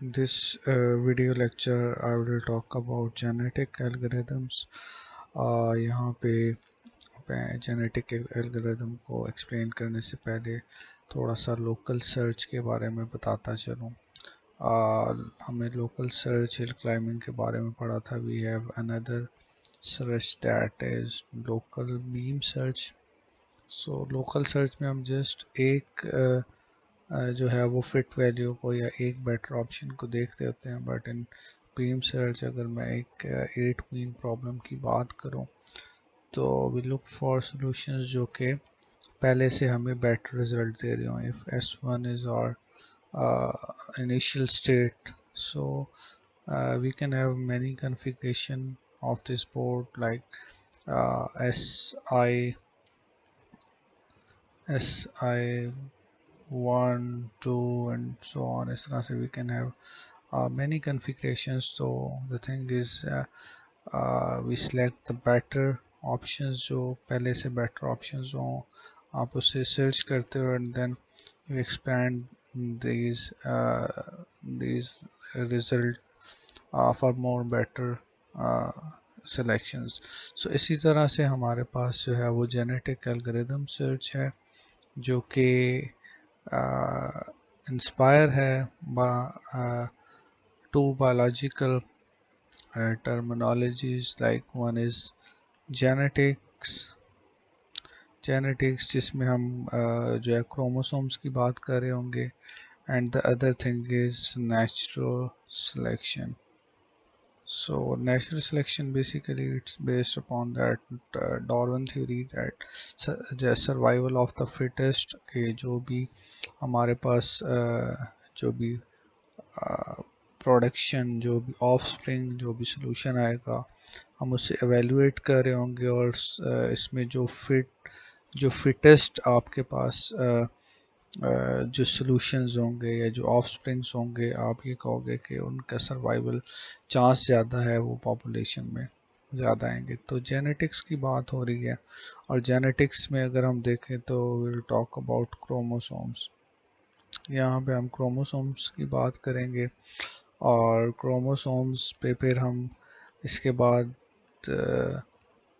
This video lecture I will talk about genetic algorithms. यहाँ पे मैं जेनेटिक एल्गोरिदम को एक्सप्लेन करने से पहले थोड़ा सा लोकल सर्च के बारे में बताता चलूँ। हमने लोकल सर्च हिल क्लाइंबिंग के बारे में पढ़ा था। We have another search that is local beam search. So local search में हम जस्ट एक जो है वो फिट वैल्यू को या एक बेटर ऑप्शन को देखते होते हैं। बट इन बीम सर्च अगर मैं एक 8 क्वीन प्रॉब्लम की बात करूं तो वी लुक फॉर सॉल्यूशंस जो कि पहले से हमें बेटर रिजल्ट दे रहे हो। If S1 is our initial state, so we can have many configuration of this board like SI 1, 2 and so on. इस तरह से we can have many configurations. So the thing is we select the better options, जो पहले से better options हो आप उसे search करते हो and then you expand these result for more better uh, selections. So इसी तरह से हमारे पास जो है वो genetic algorithm search है जो कि इंस्पायर है two biological terminologies, like one is genetics जिसमें हम जो है क्रोमोसोम्स की बात कर रहे होंगे, and the other thing is natural selection. So natural selection basically it's based upon that Darwin theory that the survival of the fittest के जो भी हमारे पास जो भी प्रोडक्शन जो भी ऑफ स्प्रिंग जो भी सोल्यूशन आएगा हम उसे एवेल्युएट कर रहे होंगे और इसमें जो फिटेस्ट आपके पास जो सॉल्यूशंस होंगे या जो ऑफ स्प्रिंग्स होंगे आप ये कहोगे कि उनका सर्वाइवल चांस ज़्यादा है, वो पॉपुलेशन में ज़्यादा आएंगे। तो जेनेटिक्स की बात हो रही है और जेनेटिक्स में अगर हम देखें तो विल टॉक अबाउट क्रोमोसोम्स। यहाँ पे हम क्रोमोसोम्स की बात करेंगे और क्रोमोसोम्स पे फिर हम इसके बाद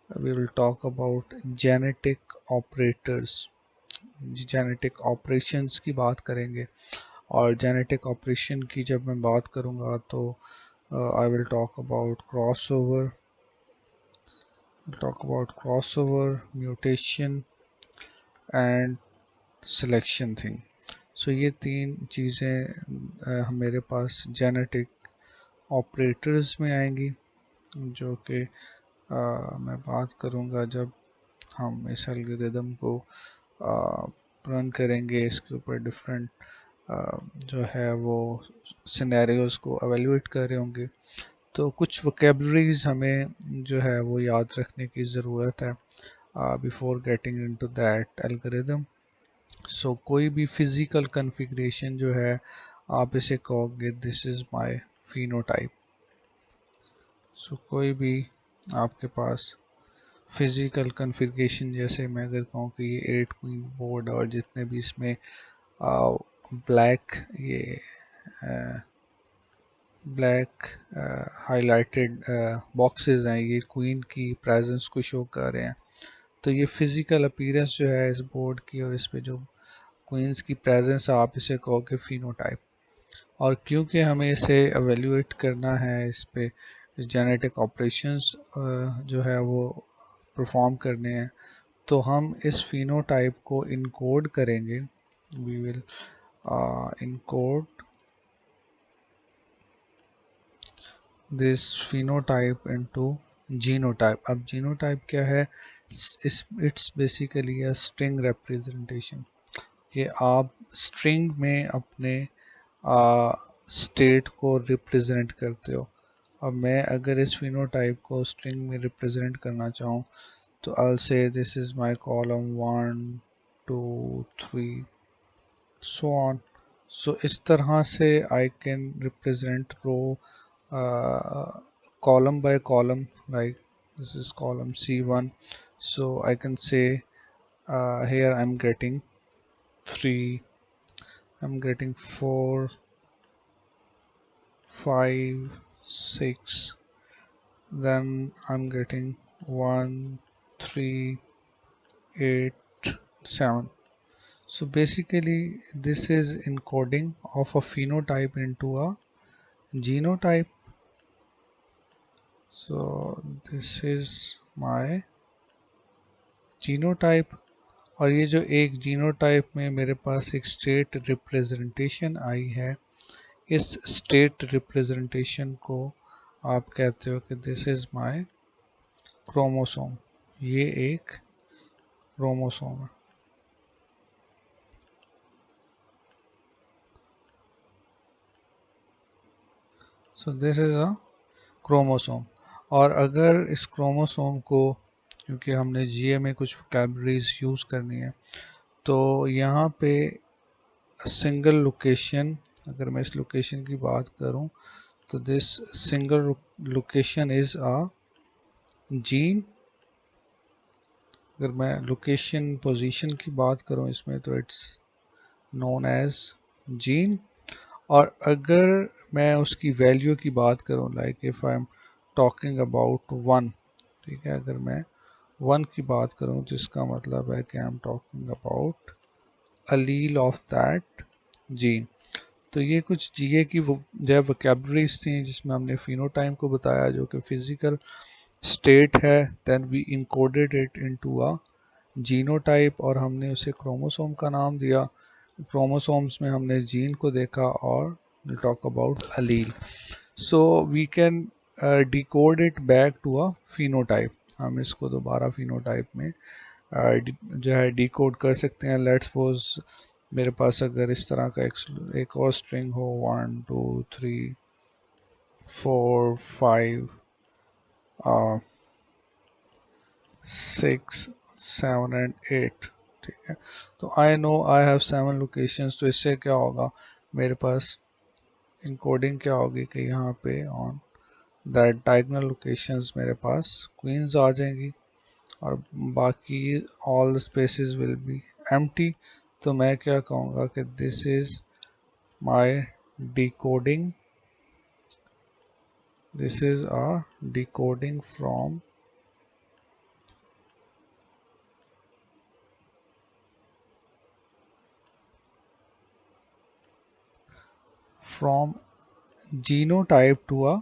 we will talk about genetic operators, genetic operations की बात करेंगे। और जेनेटिक ऑपरेशन की जब मैं बात करूँगा तो I will talk about crossover mutation and selection thing. So ये तीन चीज़ें मेरे पास जेनेटिक ऑपरेटर्स में आएंगी जो कि मैं बात करूँगा जब हम इस एल्गोरिदम को रन करेंगे, इसके ऊपर डिफरेंट जो है वो सिनेरियोज को एवेल्युएट कर रहे होंगे। तो कुछ वोकेबलरीज हमें जो है वो याद रखने की ज़रूरत है before getting into that algorithm. So कोई भी फिजिकल कॉन्फ़िगरेशन जो है आप इसे कहोगे this is my phenotype. So कोई भी आपके पास फिजिकल कॉन्फ़िगरेशन, जैसे मैं अगर कहूँ कि ये 8 क्वीन बोर्ड और जितने भी इसमें ब्लैक ये ब्लैक हाईलाइटेड बॉक्सेस हैं, ये क्वीन की प्रेजेंस को शो कर रहे हैं। तो ये फिजिकल अपीयरेंस जो है इस बोर्ड की और इस पे जो क्वींस की प्रेजेंस आप इसे कहोगे फिनोटाइप। और क्योंकि हमें इसे एवेल्युएट करना है, इस पे जेनेटिक ऑपरेशंस जो है वो परफॉर्म करने हैं, तो हम इस फिनोटाइप को इनकोड करेंगे। We will encode this phenotype into genotype. अब जीनोटाइप क्या है? It's basically a string representation कि आप स्ट्रिंग में अपने स्टेट को रिप्रेजेंट करते हो। अब मैं अगर इस फिनोटाइप को स्ट्रिंग में रिप्रेजेंट करना चाहूँ तो I'll say this is my column 1 2 3 so on. So इस तरह से I can represent row column by column, like this is column C1, so I can say here I'm getting 3, I'm getting 4, 5, 6, then I'm getting 1, 3, 8, 7. So basically this is encoding of a phenotype into a genotype. So this is my genotype और ये जो एक genotype में मेरे पास एक state representation आई है, इस state representation को आप कहते हो कि दिस इज माय क्रोमोसोम। ये एक क्रोमोसोम है। सो दिस इज अ क्रोमोसोम। और अगर इस क्रोमोसोम को, क्योंकि हमने जीए में कुछ वोकैबुलरीज यूज़ करनी है, तो यहाँ पे सिंगल लोकेशन, अगर मैं इस लोकेशन की बात करूँ तो this single location is a gene. अगर मैं लोकेशन पोजीशन की बात करूं इसमें तो इट्स नोन एज जीन। और अगर मैं उसकी वैल्यू की बात करूं, like if I am talking about 1, ठीक है, अगर मैं 1 की बात करूं तो इसका मतलब है कि I am talking about Aleel of that gene. तो ये कुछ जीए की जो वोकैबुलरीज थी जिसमें हमने फिनोटाइप को बताया जो कि फिजिकल स्टेट है, then we encoded it into a genotype और हमने उसे क्रोमोसोम का नाम दिया। क्रोमोसोम्स में हमने जीन को देखा और talk about allele. So we can decode it back to a phenotype. हम इसको दोबारा फिनोटाइप में जो है डिकोड कर सकते हैं। लेट्स सपोज मेरे पास अगर इस तरह का एक और स्ट्रिंग हो 1 2 3 4 5 6 7 एंड 8, ठीक है। तो I know I have 7 locations. तो इससे क्या होगा, मेरे पास इनकोडिंग क्या होगी कि यहाँ पे ऑन दैट डायगोनल लोकेशंस मेरे पास क्वींस आ जाएंगी और बाकी all spaces will be empty. तो मैं क्या कहूँगा कि this is my decoding, this is a decoding from genotype to a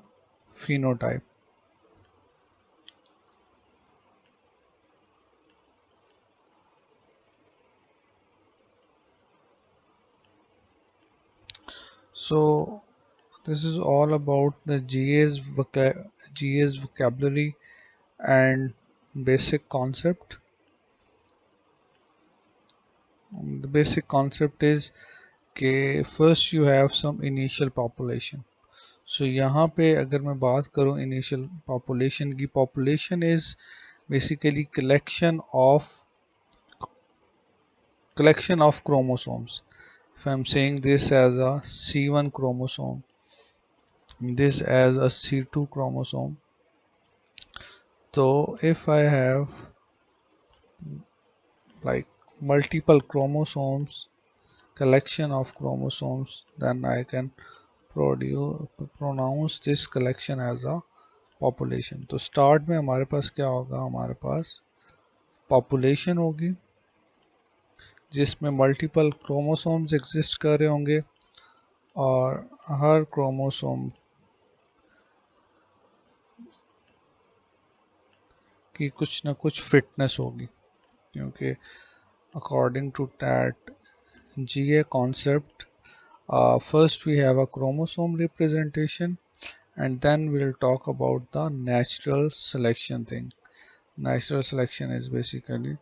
phenotype. So this is all about the GA's vocabulary and basic concept. The basic concept is कि first you have some initial population. So यहाँ पे अगर मैं बात करूँ initial population की, population is basically collection of chromosomes. If I'm saying this as a C1 chromosome, this as a C2 chromosome, so if I have like multiple chromosomes, collection of chromosomes, then I can pronounce this collection as a population. तो start में हमारे पास क्या होगा, हमारे पास population होगी जिसमें multiple chromosomes exist कर रहे होंगे और हर chromosome की कुछ ना कुछ fitness होगी, क्योंकि according to that GA concept, first we have a chromosome representation and then we'll talk about the natural selection thing. Natural selection is basically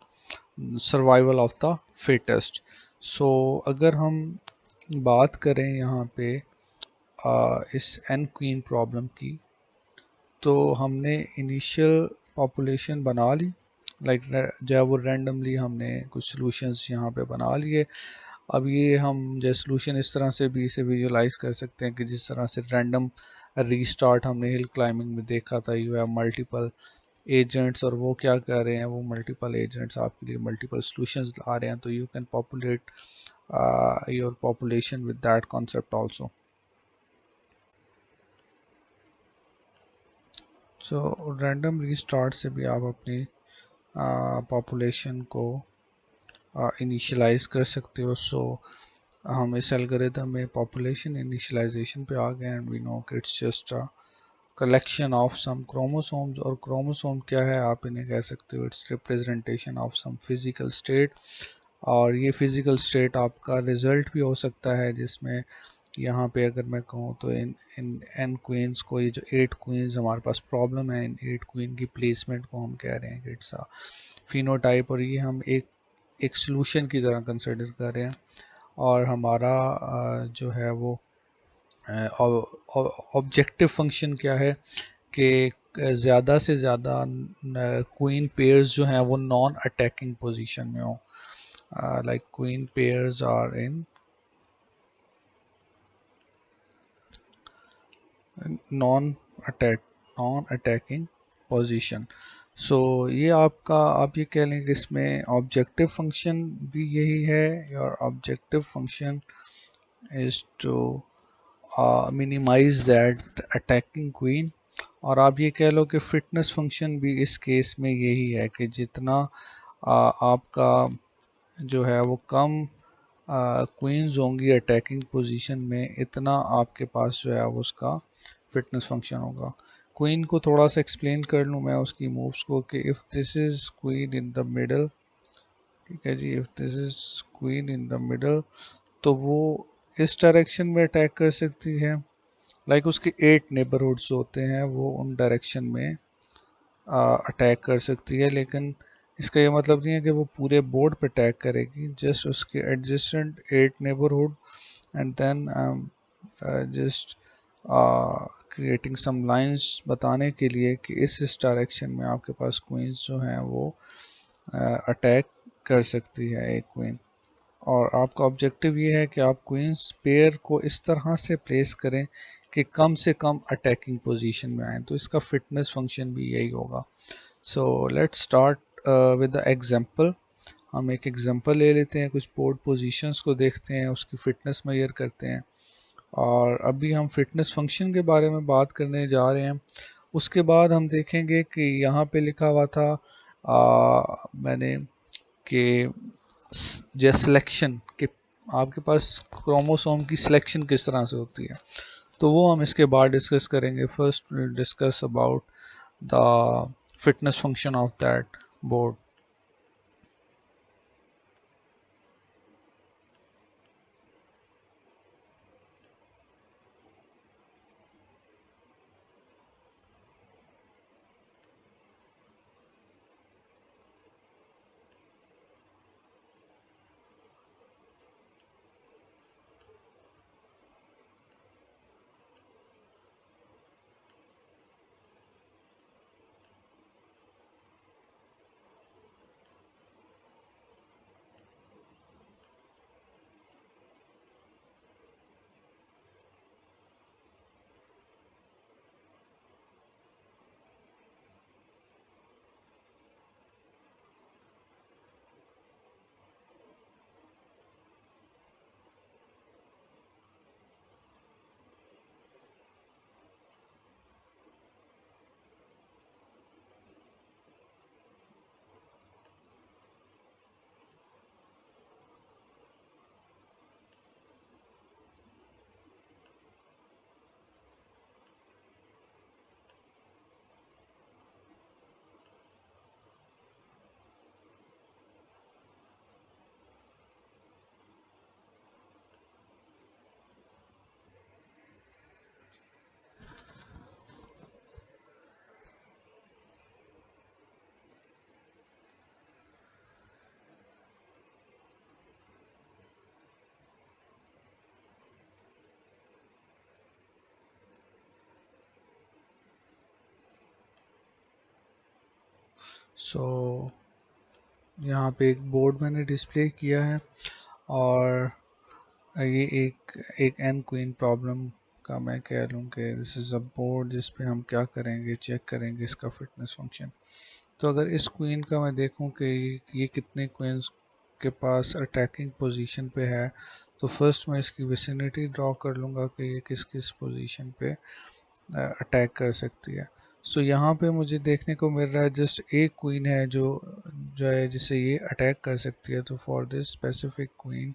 survival of the fittest. So अगर हम बात करें यहाँ पे इस n queen प्रॉब्लम की, तो हमने इनिशियल पॉपुलेशन बना ली, लाइक जो है वो रैंडमली हमने कुछ सॉल्यूशंस यहाँ पे बना लिए। अब ये हम जो सॉल्यूशन इस तरह से भी इसे विजुलाइज कर सकते हैं कि जिस तरह से रैंडम रीस्टार्ट हमने हिल क्लाइंबिंग में देखा था, यू हैव मल्टीपल एजेंट्स और वो क्या कर रहे हैं, वो मल्टीपल एजेंट्स आपके लिए मल्टीपल सॉल्यूशंस ला रहे हैं, तो you can populate your population with that concept also. So random restart से भी आप अपनी पॉपुलेशन को इनिशियलाइज कर सकते हो। सो हम इस एल्गोरिथम में पॉपुलेशन इनिशियलाइजेशन पे आ गए एंड वी नो कि it's just a collection of some chromosomes. और क्रोमोसोम क्या है, आप इन्हें कह सकते हो it's representation of some physical state. और ये फिजिकल स्टेट आपका रिजल्ट भी हो सकता है, जिसमें यहाँ पे अगर मैं कहूँ तो इन इन एन क्वींस को, ये जो 8 क्वींस हमारे पास प्रॉब्लम है, इन 8 क्वीन की प्लेसमेंट को हम कह रहे हैं कि इट्स अ फिनोटाइप, और ये हम एक सोल्यूशन की तरह कंसिडर कर रहे हैं। और हमारा जो है वो ऑब्जेक्टिव फंक्शन क्या है कि ज़्यादा से ज़्यादा क्वीन पेयर्स जो हैं वो नॉन अटैकिंग पोजीशन में हो, like queen pairs are in non attack non attacking position. So ये आपका, आप ये कह लें कि इसमें ऑब्जेक्टिव फंक्शन भी यही है। और objective function is to minimise that attacking queen. और आप ये कह लो कि फिटनेस फंक्शन भी इस केस में यही है कि जितना आपका जो है वो कम क्वींस होंगी अटैकिंग पोजीशन में, इतना आपके पास जो है वो उसका फिटनेस फंक्शन होगा। क्वीन को थोड़ा सा एक्सप्लेन कर लूँ मैं उसकी मूव्स को कि if this is queen in the middle, ठीक है जी, if this is queen in the middle, तो वो इस डायरेक्शन में अटैक कर सकती है। लाइक उसके 8 नेबरहुड्स होते हैं, वो उन डायरेक्शन में अटैक कर सकती है। लेकिन इसका ये मतलब नहीं है कि वो पूरे बोर्ड पे अटैक करेगी, जस्ट उसके adjacent 8 neighbourhood, and then just creating some lines बताने के लिए कि इस डायरेक्शन में आपके पास क्वींस जो हैं वो अटैक कर सकती है एक क्वीन। और आपका ऑब्जेक्टिव ये है कि आप क्वींस पेयर को इस तरह से प्लेस करें कि कम से कम अटैकिंग पोजीशन में आए, तो इसका फिटनेस फंक्शन भी यही होगा। So let's start with the example. हम एक एग्जांपल ले लेते हैं, कुछ बोर्ड पोजीशंस को देखते हैं, उसकी फिटनेस मेजर करते हैं। और अभी हम फिटनेस फंक्शन के बारे में बात करने जा रहे हैं। उसके बाद हम देखेंगे कि यहाँ पे लिखा हुआ था मैंने कि जैसे सिलेक्शन कि आपके पास क्रोमोसोम की सिलेक्शन किस तरह से होती है, तो वो हम इसके बाद डिस्कस करेंगे। First discuss about the fitness function of that board. So यहाँ पे एक बोर्ड मैंने डिस्प्ले किया है, और ये एक एन क्वीन प्रॉब्लम का मैं कह लूँ कि दिस इज़ अ बोर्ड जिस पे हम क्या करेंगे, चेक करेंगे इसका फिटनेस फंक्शन। तो अगर इस क्वीन का मैं देखूं कि ये कितने क्वींस के पास अटैकिंग पोजीशन पे है, तो फर्स्ट मैं इसकी विसिनिटी ड्रॉ कर लूँगा कि ये किस किस पोजीशन पे अटैक कर सकती है। सो यहाँ पे मुझे देखने को मिल रहा है जस्ट एक क्वीन है जो है जिसे ये अटैक कर सकती है। तो for this specific queen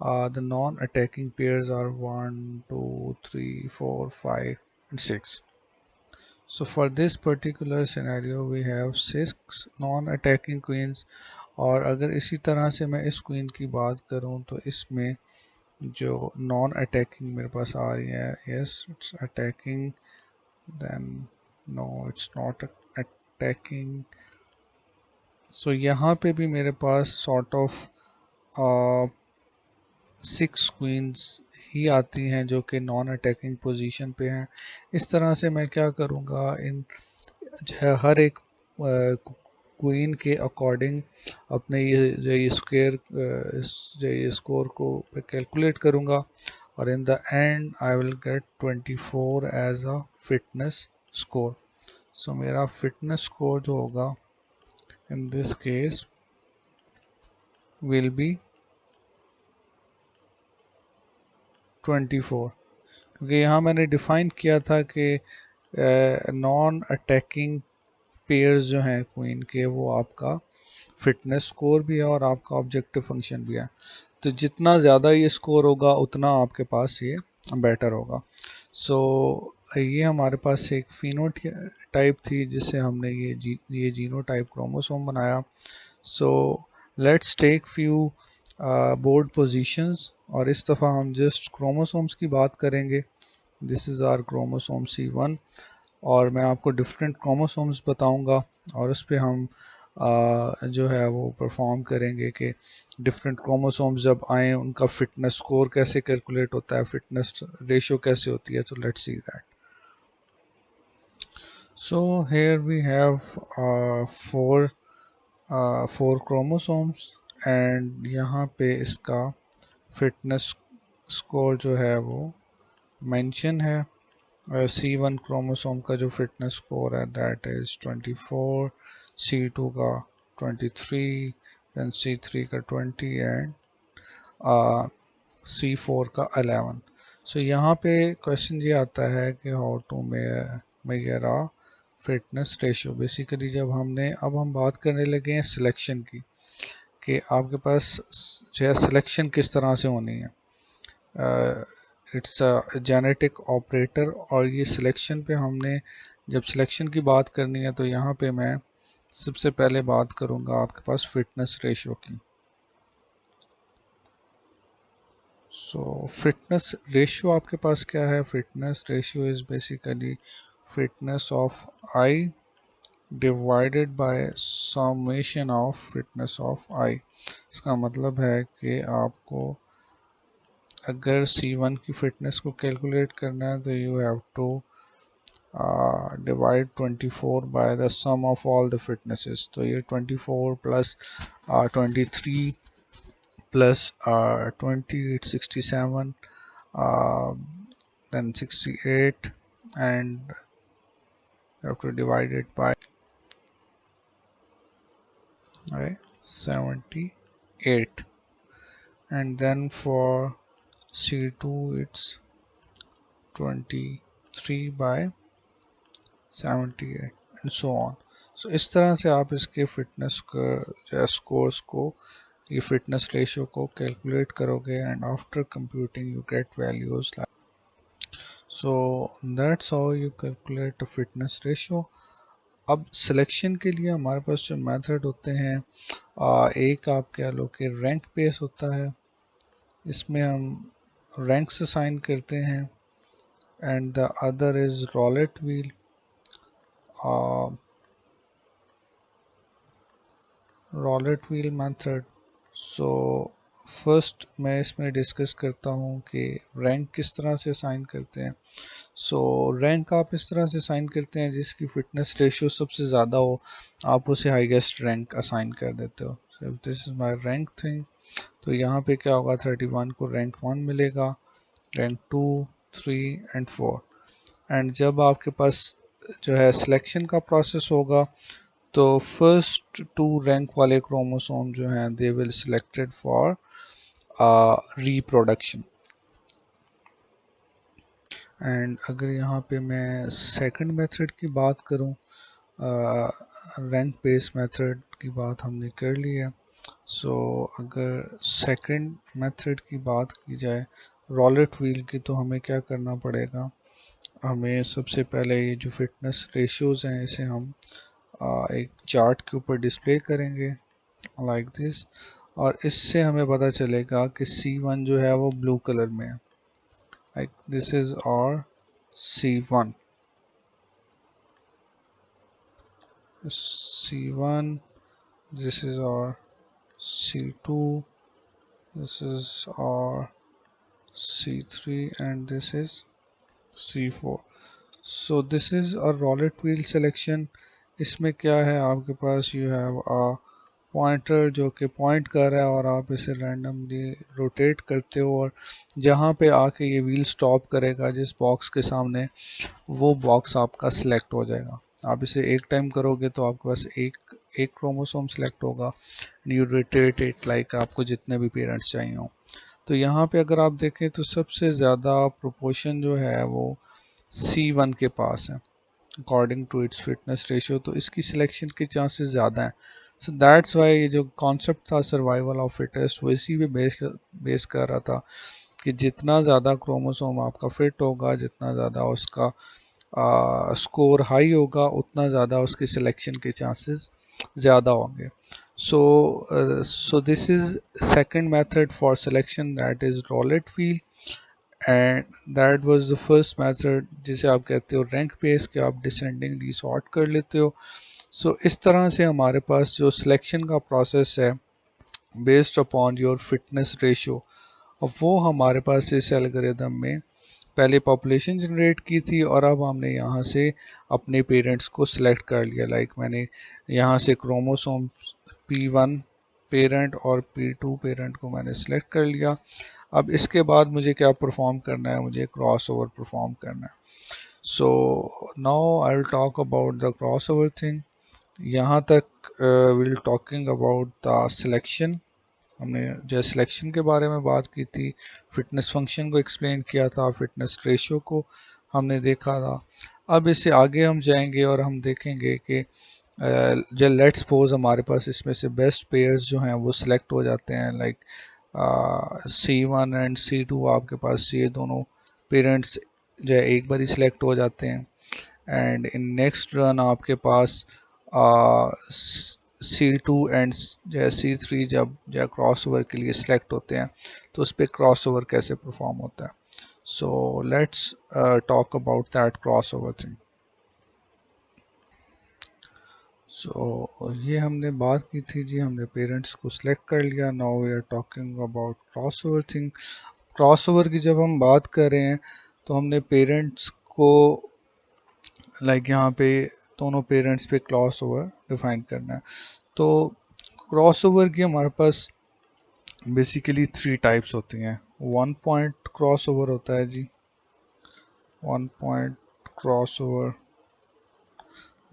the non attacking pairs are 1 2 3 4 5 and 6. So for this particular scenario we have 6 non-attacking queens। और अगर इसी तरह से मैं इस क्वीन की बात करूं तो इसमें जो नॉन अटैकिंग मेरे पास आ रही है, yes it's attacking, then no it's not attacking. So यहाँ पे भी मेरे पास सॉर्ट ऑफ 6 क्वींस ही आती हैं जो कि नॉन अटैकिंग पोजीशन पे हैं। इस तरह से मैं क्या करूँगा, इन हर एक क्वीन के अकॉर्डिंग अपने ये स्क्वायर ये स्कोर को कैलकुलेट करूँगा और in the end I will get 24 as a fitness score. So मेरा फिटनेस स्कोर जो होगा in this case will be 24, क्योंकि यहाँ मैंने डिफाइन किया था कि नॉन अटैकिंग पेयर्स जो हैं क्वीन के वो आपका फिटनेस स्कोर भी है और आपका ऑब्जेक्टिव फंक्शन भी है। तो जितना ज़्यादा ये स्कोर होगा उतना आपके पास ये बेटर होगा। सो ये हमारे पास एक फिनोटाइप थी जिससे हमने ये जीनोटाइप क्रोमोसोम बनाया। So let's take few board positions और इस दफ़ा हम जस्ट क्रोमोसोम्स की बात करेंगे। This is our chromosome C1 और मैं आपको डिफरेंट क्रोमोसोम्स बताऊंगा और उस पर हम जो है वो परफॉर्म करेंगे कि डिफरेंट क्रोमोसोम्स जब आए उनका फिटनेस स्कोर कैसे कैलकुलेट होता है, फिटनेस रेशियो कैसे होती है। तो let's see that. So here we have four chromosomes and यहाँ पे इसका फिटनेस स्कोर जो है वो मेंशन है। C1 क्रोमोसोम का जो फिटनेस स्कोर है दैट इज 24, C2 का 23, देन C3 का 20 एंड C4 का 11। सो यहाँ पे क्वेश्चन ये आता है कि how to measure a fitness ratio. Basically जब अब हम बात करने लगे हैं सिलेक्शन की कि आपके पास जो है सिलेक्शन किस तरह से होनी है। इट्स अ जेनेटिक ऑपरेटर और ये सिलेक्शन पे हमने जब सिलेक्शन की बात करनी है तो यहाँ पे मैं सबसे पहले बात करूँगा आपके पास फिटनेस रेशियो की। सो फिटनेस रेशियो आपके पास क्या है? Fitness ratio is basically fitness of i divided by summation of fitness of i. इसका मतलब है कि आपको अगर C1 की फिटनेस को कैलकुलेट करना है तो you have to divide 24 by the sum of all the fitnesses। तो ये 24 plus 23 plus 20 it's 67, then 68 and you have to divide it by 78 and then for C2 it's 23 by 78 and so on। सो इस तरह से आप इसके fitness scores को ये fitness ratio को कैलकुलेट करोगे and after computing you get values like. So that's how you calculate fitness ratio. अब सिलेक्शन के लिए हमारे पास जो मेथड होते हैं, एक आप कह लो कि रैंक बेस होता है। इसमें हम रैंक्स असाइन करते हैं and the other is Rowlatt wheel. Rowlatt wheel method. So first मैं इसमें डिस्कस करता हूँ कि रैंक किस तरह से असाइन करते हैं। सो रैंक आप इस तरह से असाइन करते हैं जिसकी फिटनेस रेशियो सबसे ज़्यादा हो, आप उसे हाईएस्ट रैंक असाइन कर देते हो। सो this is my rank thing. तो यहाँ पे क्या होगा, 31 को रैंक 1 मिलेगा, रैंक 2, 3 एंड 4। एंड जब आपके पास जो है सिलेक्शन का प्रोसेस होगा तो फर्स्ट 2 रैंक वाले क्रोमोसोम जो हैं they will selected for reproduction and अगर यहाँ पे मैं सेकंड मेथड की बात करूँ, रैंक बेस्ड मेथड की बात हमने कर ली है। सो अगर सेकंड मेथड की बात की जाए रॉलेट व्हील की, तो हमें क्या करना पड़ेगा, हमें सबसे पहले ये जो फिटनेस रेशियोज हैं इसे हम एक चार्ट के ऊपर डिस्प्ले करेंगे लाइक दिस, और इससे हमें पता चलेगा कि C1 जो है वो ब्लू कलर में है, लाइक दिस इज और C1, C1, this is our C2, this is our C3, and this is C4. So this is a roulette wheel selection. इसमें क्या है आपके पास, you have a पॉइंटर जो कि पॉइंट कर रहा है और आप इसे रैंडमली रोटेट करते हो, और जहाँ पे आके ये व्हील स्टॉप करेगा जिस बॉक्स के सामने, वो बॉक्स आपका सिलेक्ट हो जाएगा। आप इसे एक टाइम करोगे तो आपके पास एक एक क्रोमोसोम सिलेक्ट होगा, यू रोटेट इट लाइक आपको जितने भी पेरेंट्स चाहिए हों। तो यहाँ पे अगर आप देखें तो सबसे ज़्यादा प्रोपोर्शन जो है वो C1 के पास है according to its fitness ratio, तो इसकी सिलेक्शन के चांसेस ज़्यादा हैं। सो दैट्स वाई ये जो कॉन्सेप्ट था सर्वाइवल ऑफ फिटेस्ट वो इसी पे बेस कर रहा था कि जितना ज़्यादा क्रोमोसोम आपका फिट होगा, जितना ज़्यादा उसका स्कोर हाई होगा, उतना ज़्यादा उसकी सिलेक्शन के चांसेस ज़्यादा होंगे। So this is second method for selection, that is roulette wheel, and that was the first method जिसे आप कहते हो रैंक बेस, कि आप डिसेंडिंगली सॉर्ट कर लेते हो। सो इस तरह से हमारे पास जो सिलेक्शन का प्रोसेस है based upon your fitness ratio, वो हमारे पास इस एल्गोरिदम में पहले पॉपुलेशन जनरेट की थी, और अब हमने यहाँ से अपने पेरेंट्स को सिलेक्ट कर लिया। लाइक मैंने यहाँ से क्रोमोसोम P1 पेरेंट और P2 पेरेंट को मैंने सिलेक्ट कर लिया। अब इसके बाद मुझे क्या परफॉर्म करना है, मुझे क्रॉस ओवर परफॉर्म करना है। So now I will talk about the cross over thing. यहाँ तक will talking about the selection, हमने जो सिलेक्शन के बारे में बात की थी, फिटनेस फंक्शन को एक्सप्लेन किया था, फिटनेस रेशियो को हमने देखा था। अब इससे आगे हम जाएंगे और हम देखेंगे कि जो लेट्स सपोज हमारे पास इसमें से बेस्ट पेयर्स जो हैं वो सिलेक्ट हो जाते हैं, लाइक C1 एंड C2 आपके पास ये दोनों पेरेंट्स जो है एक बार ही सिलेक्ट हो जाते हैं, एंड इन नेक्स्ट रन आपके पास C2 एंड C3 जब जो क्रॉस ओवर के लिए सिलेक्ट होते हैं, तो उस पर क्रॉस ओवर कैसे परफॉर्म होता है। So let's talk about that crossover thing. So ये हमने बात की थी जी, हमने पेरेंट्स को सिलेक्ट कर लिया। Now we are talking about crossover thing. Crossover की जब हम बात कर रहे हैं तो हमने पेरेंट्स को यहाँ पे दोनों पेरेंट्स पे क्रॉस ओवर डिफाइन करना है। तो क्रॉस ओवर की हमारे पास बेसिकली 3 टाइप्स होती हैं। 1 पॉइंट क्रॉस ओवर होता है जी, 1 point crossover,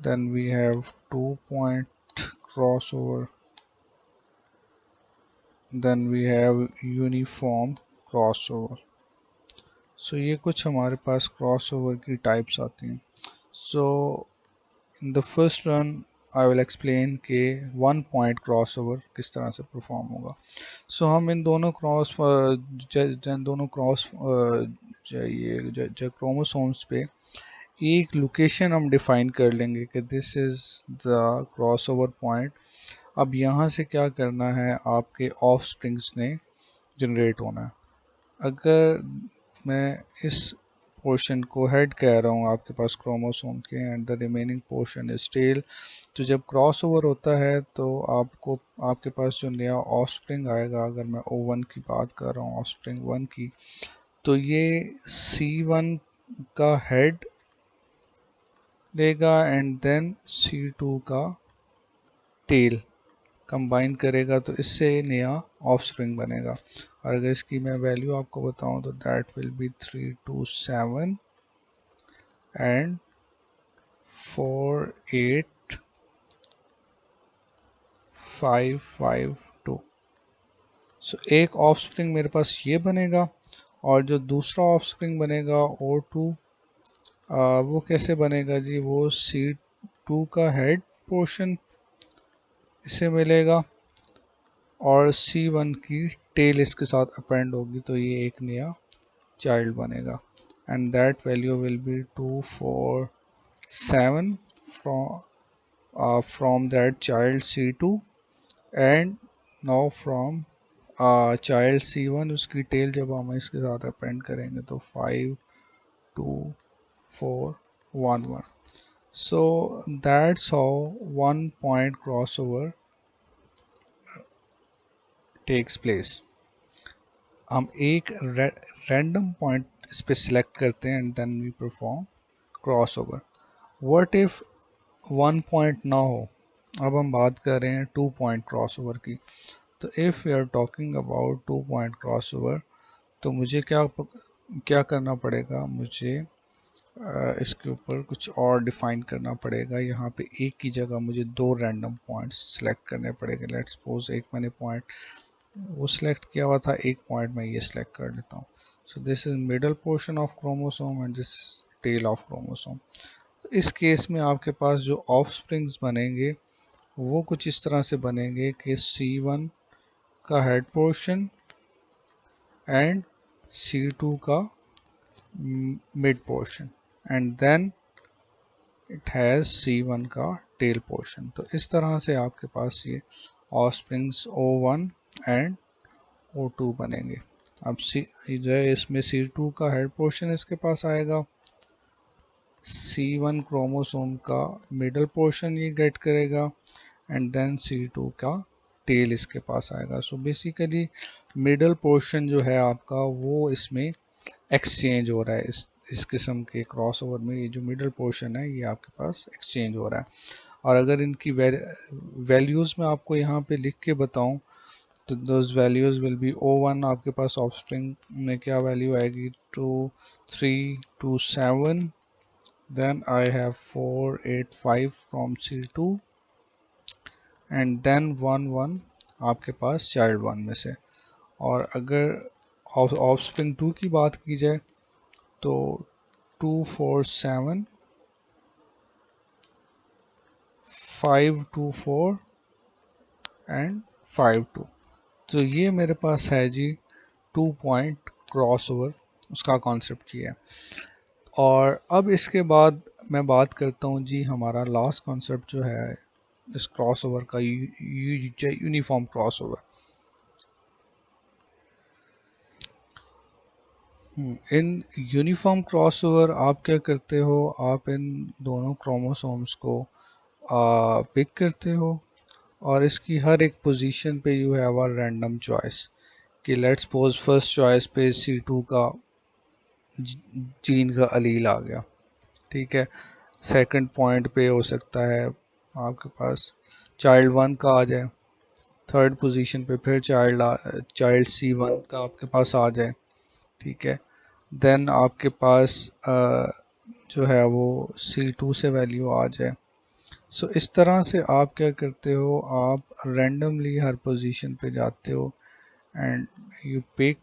then we have 2 point crossover, then we have uniform crossover. So ये कुछ हमारे पास क्रॉस ओवर की टाइप्स आती हैं। So in the first run I will explain के 1 पॉइंट क्रॉस ओवर किस तरह से परफॉर्म होगा। सो हम इन दोनों क्रॉस ये क्रोमोसोम्स पे एक लोकेशन हम डिफाइन कर लेंगे कि this is the cross over point. अब यहाँ से क्या करना है, आपके ऑफ स्प्रिंग्स ने जनरेट होना है। अगर मैं इस पोर्शन को हेड कह रहा हूँ आपके पास क्रोमोसोम के, and the remaining portion is tail, तो जब क्रॉस ओवर होता है तो आपको आपके पास जो नया ऑफस्प्रिंग आएगा, अगर मैं O1 की बात कर रहा हूँ, ऑफस्प्रिंग 1 की, तो ये C1 का हेड लेगा एंड देन C2 का टेल कंबाइन करेगा, तो इससे नया ऑफस्प्रिंग बनेगा। और अगर इसकी मैं वैल्यू आपको बताऊं तो दैट विल बी 327 एंड 48552। सो एक ऑफस्प्रिंग मेरे पास ये बनेगा, और जो दूसरा ऑफस्प्रिंग बनेगा O2 वो कैसे बनेगा जी, वो C2 का हेड पोर्शन इसे मिलेगा और C1 की टेल इसके साथ अपेंड होगी, तो ये एक नया चाइल्ड बनेगा and that value will be 247 from that child C2 and now from child C1 उसकी टेल जब हम इसके साथ अपेंड करेंगे तो 5 2 4 1 1. So that's how one point crossover takes place. हम एक रैंडम पॉइंट इस पे सिलेक्ट करते हैं and then we perform crossover. What if one point ना हो. अब हम बात कर रहे हैं 2 पॉइंट क्रॉसओवर की. तो if we are talking about 2 point crossover, तो मुझे क्या करना पड़ेगा, मुझे इसके ऊपर कुछ और डिफाइन करना पड़ेगा. यहाँ पे एक की जगह मुझे 2 रैंडम पॉइंट्स सिलेक्ट करने पड़ेंगे. लेट्स सपोज एक मैंने पॉइंट वो सिलेक्ट किया हुआ था, एक पॉइंट मैं ये सिलेक्ट कर लेता हूँ. So this is middle portion of chromosome and this tail of chromosome. तो इस केस में आपके पास जो ऑफ स्प्रिंग्स बनेंगे वो कुछ इस तरह से बनेंगे कि C1 का हेड पोर्शन एंड C2 का mid portion and then it has C1 का टेल पोर्शन. तो इस तरह से आपके पास ये of springs O1 and O2 बनेंगे. अब जो है इसमें C2 का हेड पोर्शन इसके पास आएगा, C1 क्रोमोसोम का मिडल पोर्शन ये गेट करेगा एंड देन C2 का टेल इसके पास आएगा. सो बेसिकली मिडल पोर्शन जो है आपका वो इसमें एक्सचेंज हो रहा है. इस किस्म के क्रॉसओवर में ये जो मिडल पोर्शन है ये आपके पास एक्सचेंज हो रहा है. और अगर इनकी वैल्यूज़ में आपको यहाँ पे लिख के बताऊँ तो those values will be O1 आपके पास ऑफस्प्रिंग में क्या वैल्यू आएगी, 2 3 2 7. then I have 4 8 5 from C2 and then 1 1 आपके पास चाइल्ड 1 में से. और अगर ऑफस्प्रिंग 2 की बात की जाए तो 2 4 7 5 2 4 एंड 5 2. तो ये मेरे पास है जी 2 पॉइंट क्रॉसओवर, उसका कॉन्सेप्ट ये है. और अब इसके बाद मैं बात करता हूँ जी हमारा लास्ट कॉन्सेप्ट जो है इस क्रॉसओवर का, uniform crossover. In uniform crossover आप क्या करते हो, आप इन दोनों क्रोमोसोम्स को पिक करते हो और इसकी हर एक पोजीशन पे you have a random choice कि लेट्स सपोज फर्स्ट चॉइस पे C2 का जीन का अलील आ गया, ठीक है. सेकंड पॉइंट पे हो सकता है आपके पास चाइल्ड 1 का आ जाए, थर्ड पोजीशन पे फिर चाइल्ड C1 का आपके पास आ जाए, ठीक है. देन आपके पास जो है वो C2 से वैल्यू आ जाए. सो इस तरह से आप क्या करते हो, आप रैंडमली हर पोजीशन पे जाते हो and you pick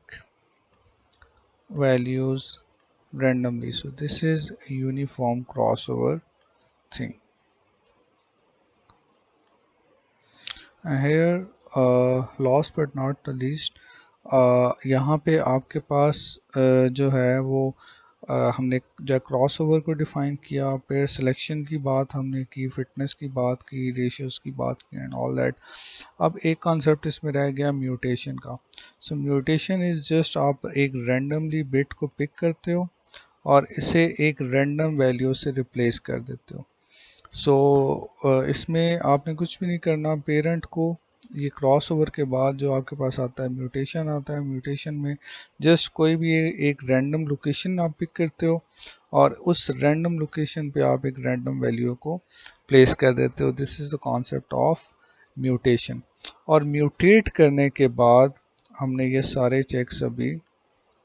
values randomly. So this is a uniform crossover thing. And here last but not the least यहाँ पे आपके पास जो है वो हमने जो क्रॉसओवर को डिफाइन किया, पेयर सिलेक्शन की बात हमने की, फिटनेस की बात की, रेशियोज की बात की एंड ऑल दैट. अब एक कॉन्सेप्ट इसमें रह गया म्यूटेशन का. सो म्यूटेशन इज जस्ट आप एक रैंडमली बिट को पिक करते हो और इसे एक रैंडम वैल्यू से रिप्लेस कर देते हो. सो इसमें आपने कुछ भी नहीं करना. पेरेंट को ये क्रॉसओवर के बाद जो आपके पास आता है म्यूटेशन आता है, म्यूटेशन में जस्ट कोई भी एक रैंडम लोकेशन आप पिक करते हो और उस रैंडम लोकेशन पे आप एक रैंडम वैल्यू को प्लेस कर देते हो. This is the concept of mutation. और म्यूटेट करने के बाद हमने ये सारे चेक्स अभी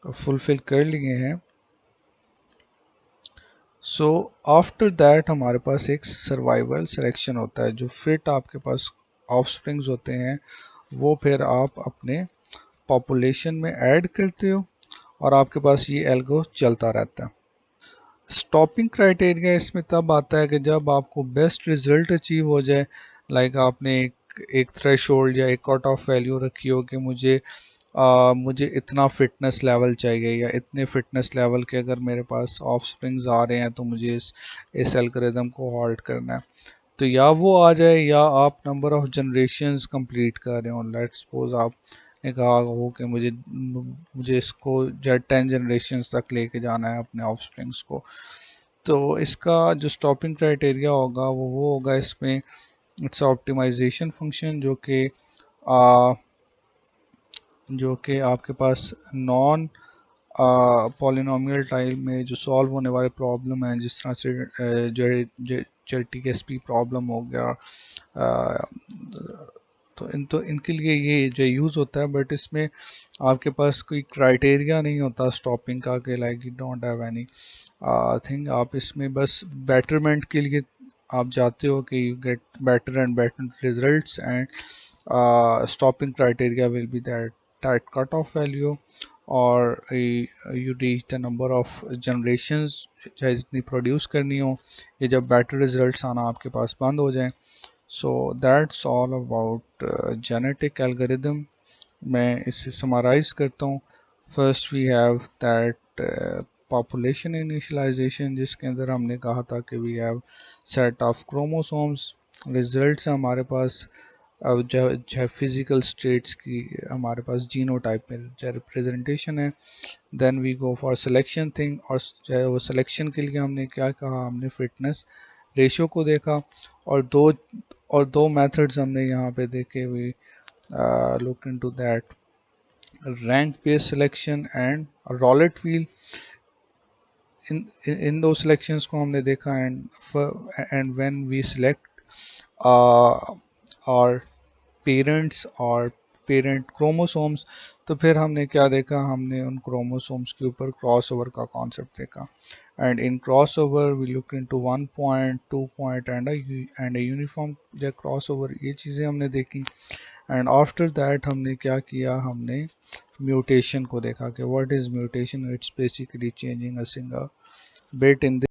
फुलफिल कर लिए हैं. सो आफ्टर दैट हमारे पास एक सर्वाइवल सिलेक्शन होता है. जो फिट आपके पास ऑफस्प्रिंग्स होते हैं वो फिर आप अपने पॉपुलेशन में ऐड करते हो और आपके पास ये एल्गो चलता रहता है। स्टॉपिंग क्राइटेरिया इसमें तब आता है कि जब आपको बेस्ट रिजल्ट अचीव हो जाए, लाइक आपने एक थ्रेशोल्ड या एक कट ऑफ वैल्यू रखी हो कि मुझे इतना फिटनेस लेवल चाहिए, या इतने फिटनेस लेवल के अगर मेरे पास ऑफ स्प्रिंग्स आ रहे हैं तो मुझे इस एल्गोरिदम को हॉल्ट करना है। तो या वो आ जाए, या आप नंबर ऑफ जनरेशन्स कंप्लीट कर रहे हो। लेट्स सपोज आपने कहा हो कि मुझे इसको 10 जनरेशन्स तक लेके जाना है अपने ऑफ स्प्रिंग्स को। तो इसका जो स्टॉपिंग क्राइटेरिया होगा वो होगा इसमें इट्स ऑप्टिमाइजेशन फंक्शन, जो कि आपके पास नॉन पॉलिनोमियल टाइम में जो सॉल्व होने वाले प्रॉब्लम हैं, जिस तरह से JTSP प्रॉब्लम हो गया, अ, तो इनके लिए ये जो यूज़ होता है। बट इसमें आपके पास कोई क्राइटेरिया नहीं होता स्टॉपिंग का कि like you don't have any thing. आप इसमें बस बेटरमेंट के लिए आप जाते हो कि you get better and better results, and stopping criteria will be that cutoff value, और you reach the number of generations चाहे जितनी प्रोड्यूस करनी हो, ये जब बेटर रिजल्ट्स आना आपके पास बंद हो जाए। So that's all about genetic algorithm. मैं इसे समराइज करता हूँ। First we have that population initialisation, जिसके अंदर हमने कहा था कि we have set of chromosomes. Results हमारे पास अब जो फिजिकल स्टेट्स की हमारे पास जीनोटाइप में जो रिप्रेजेंटेशन है। Then we go for selection thing, और चाहे वो सिलेक्शन के लिए हमने क्या कहा, हमने फिटनेस रेशियो को देखा, और दो मेथड्स हमने यहाँ पे देखे। We look into that rank based selection and roulette wheel. इन दो सिलेक्शंस को हमने देखा, एंड व्हेन वी सिलेक्ट और पेरेंट्स और पेरेंट क्रोमोसोम्स, तो फिर हमने क्या देखा, हमने उन क्रोमोसोम्स के ऊपर क्रॉसओवर का कॉन्सेप्ट देखा। And in crossover we look into 1 point 2 point and a uniform या क्रॉसओवर, ये चीज़ें हमने देखी। एंड आफ्टर दैट हमने क्या किया, हमने म्यूटेशन को देखा कि what is mutation. It's basically changing a single bit in